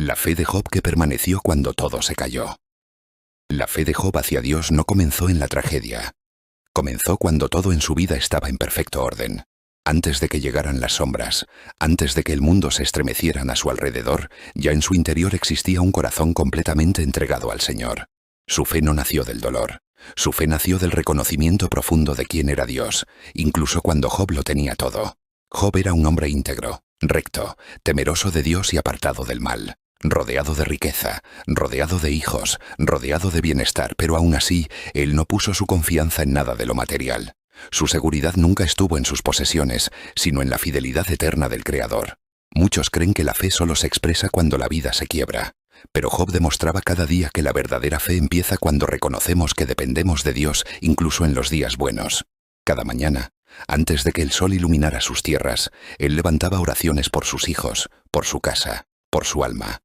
La fe de Job que permaneció cuando todo se cayó. La fe de Job hacia Dios no comenzó en la tragedia. Comenzó cuando todo en su vida estaba en perfecto orden. Antes de que llegaran las sombras, antes de que el mundo se estremeciera a su alrededor, ya en su interior existía un corazón completamente entregado al Señor. Su fe no nació del dolor. Su fe nació del reconocimiento profundo de quién era Dios, incluso cuando Job lo tenía todo. Job era un hombre íntegro, recto, temeroso de Dios y apartado del mal. Rodeado de riqueza, rodeado de hijos, rodeado de bienestar, pero aún así, él no puso su confianza en nada de lo material. Su seguridad nunca estuvo en sus posesiones, sino en la fidelidad eterna del Creador. Muchos creen que la fe solo se expresa cuando la vida se quiebra. Pero Job demostraba cada día que la verdadera fe empieza cuando reconocemos que dependemos de Dios, incluso en los días buenos. Cada mañana, antes de que el sol iluminara sus tierras, él levantaba oraciones por sus hijos, por su casa, por su alma.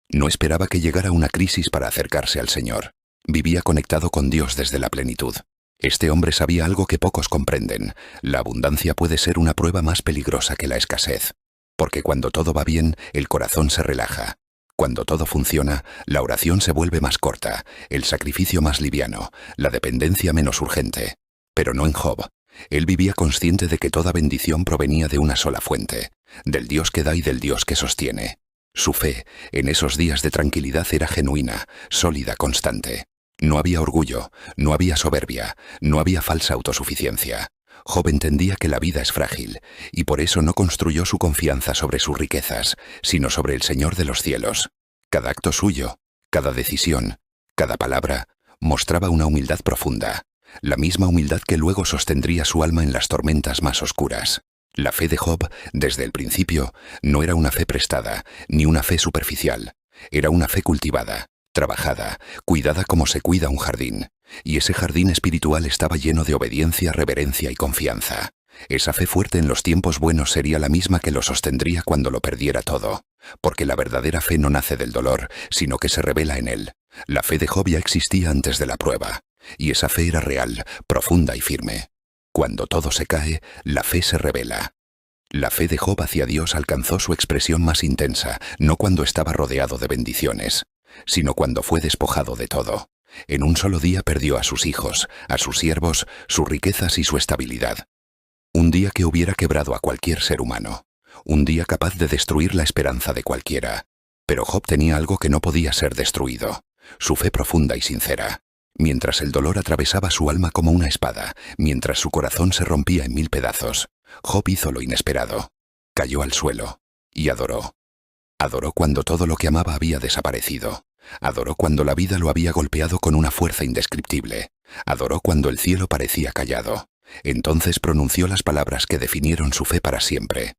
No esperaba que llegara una crisis para acercarse al Señor. Vivía conectado con Dios desde la plenitud. Este hombre sabía algo que pocos comprenden. La abundancia puede ser una prueba más peligrosa que la escasez. Porque cuando todo va bien, el corazón se relaja. Cuando todo funciona, la oración se vuelve más corta, el sacrificio más liviano, la dependencia menos urgente. Pero no en Job. Él vivía consciente de que toda bendición provenía de una sola fuente, del Dios que da y del Dios que sostiene. Su fe, en esos días de tranquilidad, era genuina, sólida, constante. No había orgullo, no había soberbia, no había falsa autosuficiencia. Job entendía que la vida es frágil, y por eso no construyó su confianza sobre sus riquezas, sino sobre el Señor de los cielos. Cada acto suyo, cada decisión, cada palabra, mostraba una humildad profunda, la misma humildad que luego sostendría su alma en las tormentas más oscuras. La fe de Job, desde el principio, no era una fe prestada, ni una fe superficial. Era una fe cultivada, trabajada, cuidada como se cuida un jardín. Y ese jardín espiritual estaba lleno de obediencia, reverencia y confianza. Esa fe fuerte en los tiempos buenos sería la misma que lo sostendría cuando lo perdiera todo. Porque la verdadera fe no nace del dolor, sino que se revela en él. La fe de Job ya existía antes de la prueba. Y esa fe era real, profunda y firme. Cuando todo se cae, la fe se revela. La fe de Job hacia Dios alcanzó su expresión más intensa, no cuando estaba rodeado de bendiciones, sino cuando fue despojado de todo. En un solo día perdió a sus hijos, a sus siervos, sus riquezas y su estabilidad. Un día que hubiera quebrado a cualquier ser humano. Un día capaz de destruir la esperanza de cualquiera. Pero Job tenía algo que no podía ser destruido: su fe profunda y sincera. Mientras el dolor atravesaba su alma como una espada, mientras su corazón se rompía en 1000 pedazos, Job hizo lo inesperado. Cayó al suelo y adoró. Adoró cuando todo lo que amaba había desaparecido. Adoró cuando la vida lo había golpeado con una fuerza indescriptible. Adoró cuando el cielo parecía callado. Entonces pronunció las palabras que definieron su fe para siempre.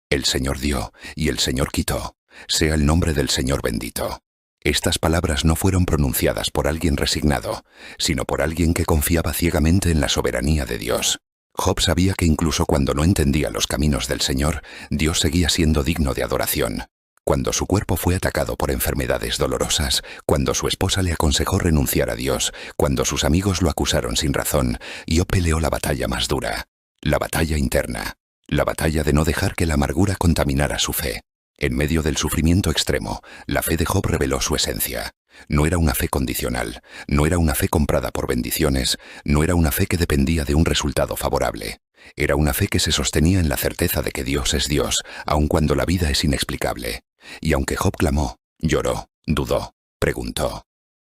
El Señor dio y el Señor quitó. Sea el nombre del Señor bendito. Estas palabras no fueron pronunciadas por alguien resignado, sino por alguien que confiaba ciegamente en la soberanía de Dios. Job sabía que incluso cuando no entendía los caminos del Señor, Dios seguía siendo digno de adoración. Cuando su cuerpo fue atacado por enfermedades dolorosas, cuando su esposa le aconsejó renunciar a Dios, cuando sus amigos lo acusaron sin razón, Job peleó la batalla más dura, la batalla interna, la batalla de no dejar que la amargura contaminara su fe. En medio del sufrimiento extremo, la fe de Job reveló su esencia. No era una fe condicional, no era una fe comprada por bendiciones, no era una fe que dependía de un resultado favorable. Era una fe que se sostenía en la certeza de que Dios es Dios, aun cuando la vida es inexplicable. Y aunque Job clamó, lloró, dudó, preguntó,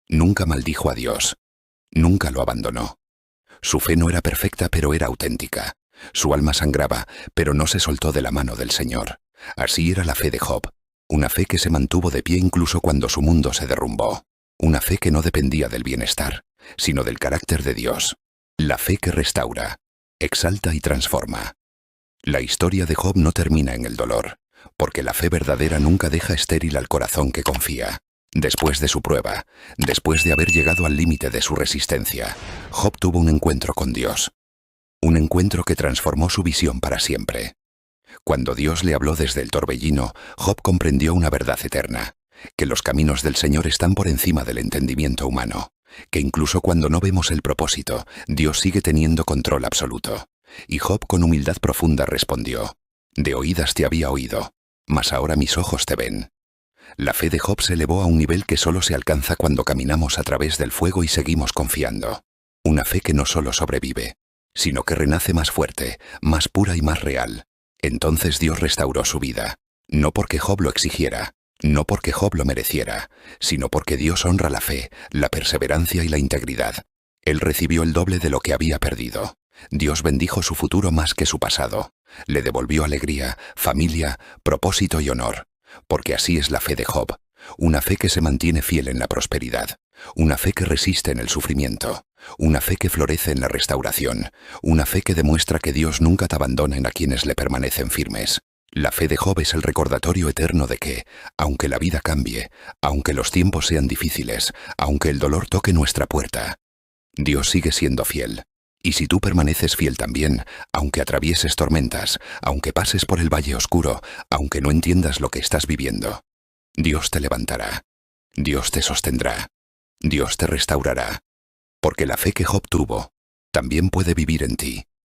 nunca maldijo a Dios. Nunca lo abandonó. Su fe no era perfecta, pero era auténtica. Su alma sangraba, pero no se soltó de la mano del Señor. Así era la fe de Job, una fe que se mantuvo de pie incluso cuando su mundo se derrumbó. Una fe que no dependía del bienestar, sino del carácter de Dios. La fe que restaura, exalta y transforma. La historia de Job no termina en el dolor, porque la fe verdadera nunca deja estéril al corazón que confía. Después de su prueba, después de haber llegado al límite de su resistencia, Job tuvo un encuentro con Dios. Un encuentro que transformó su visión para siempre. Cuando Dios le habló desde el torbellino, Job comprendió una verdad eterna, que los caminos del Señor están por encima del entendimiento humano, que incluso cuando no vemos el propósito, Dios sigue teniendo control absoluto. Y Job con humildad profunda respondió: de oídas te había oído, mas ahora mis ojos te ven. La fe de Job se elevó a un nivel que solo se alcanza cuando caminamos a través del fuego y seguimos confiando. Una fe que no solo sobrevive, sino que renace más fuerte, más pura y más real. Entonces Dios restauró su vida, no porque Job lo exigiera, no porque Job lo mereciera, sino porque Dios honra la fe, la perseverancia y la integridad. Él recibió el doble de lo que había perdido. Dios bendijo su futuro más que su pasado. Le devolvió alegría, familia, propósito y honor. Porque así es la fe de Job, una fe que se mantiene fiel en la prosperidad, una fe que resiste en el sufrimiento, una fe que florece en la restauración, una fe que demuestra que Dios nunca te abandona en a quienes le permanecen firmes. La fe de Job es el recordatorio eterno de que, aunque la vida cambie, aunque los tiempos sean difíciles, aunque el dolor toque nuestra puerta, Dios sigue siendo fiel. Y si tú permaneces fiel también, aunque atravieses tormentas, aunque pases por el valle oscuro, aunque no entiendas lo que estás viviendo, Dios te levantará, Dios te sostendrá, Dios te restaurará. Porque la fe que Job tuvo, también puede vivir en ti.